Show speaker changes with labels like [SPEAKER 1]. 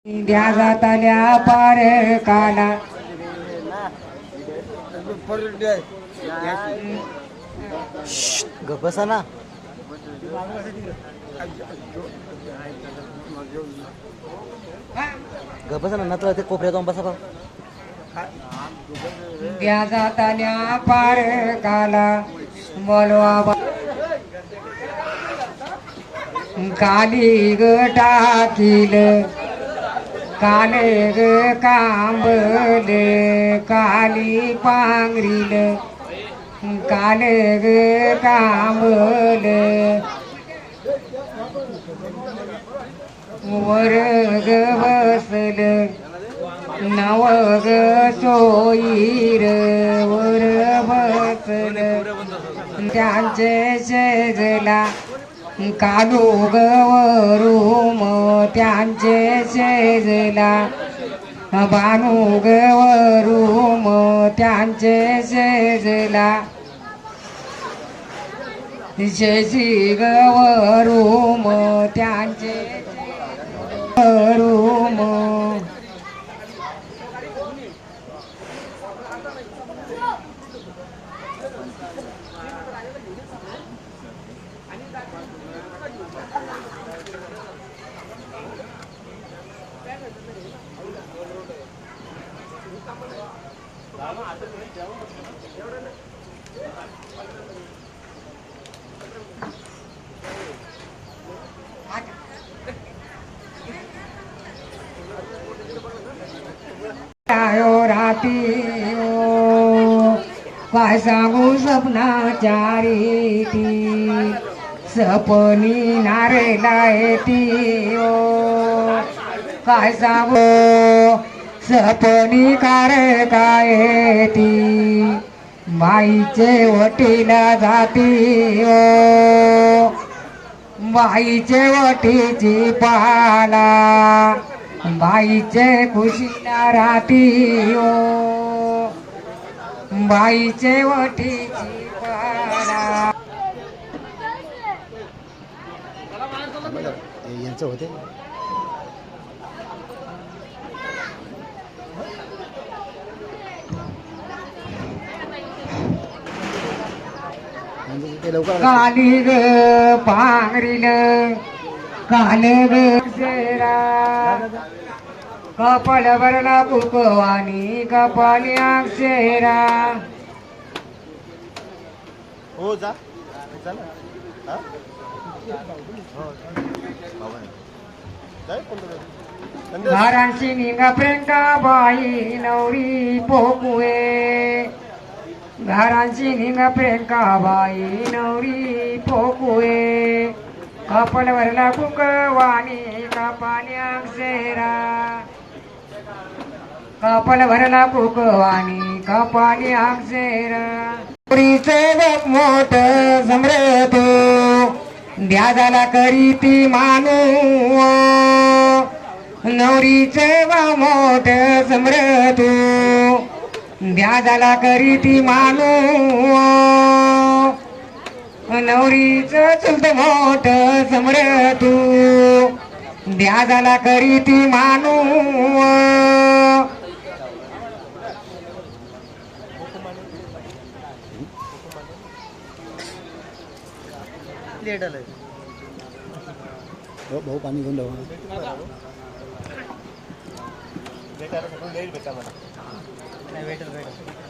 [SPEAKER 1] द्या जाताल्या पार काला
[SPEAKER 2] गप बसा ना. गप बसा ना तर ते कोपऱ्यात जाऊन बसा.
[SPEAKER 1] द्या जाताल्या पार काला बोलवा काली ग टाकील काले ग कांबले काली पांघरील काले ग कांबले वर ग बसल नव ग सोयीर वर बसल त्यांचे शेजला कालू गवरूम त्यांचे शेजला बानू गवरूम त्यांचे शेजला शेजी गवरूम त्यांचे रूम राती काय सांगू सपनाच्या रीती सपनी नारेला येती काय सांगू सपनी कार काय ती बाईचे वटीला जाती बाईचे वटीची पाला बाईचे खुशीला राहती बाईचे वटीची पाला
[SPEAKER 2] यांचं होते
[SPEAKER 1] काली ग पांघरील काल ग शेरा कपाल भरला कुकवानी कपाली अक्षरा
[SPEAKER 2] हो जा
[SPEAKER 1] घरांची निगा प्रियंका बाई नवरी पोकुए घरांची निगा प्रियंका बाई नवरी पोकुए कपाल भरला कुकवानी कपाली अक्षरा कपाल भरला कुकवानी कपाली अक्षरा नवरीचे गप मोठ समरत द्या झाला करी ती मानू नवरीचे गप मोठ समरत द्या झाला करी ती मानू नवरीच चुलत मोठ समरत द्या झाला करी ती मानू
[SPEAKER 2] भाऊ पाणी घेऊन जाऊ
[SPEAKER 3] भेटा मला नाही भेटेल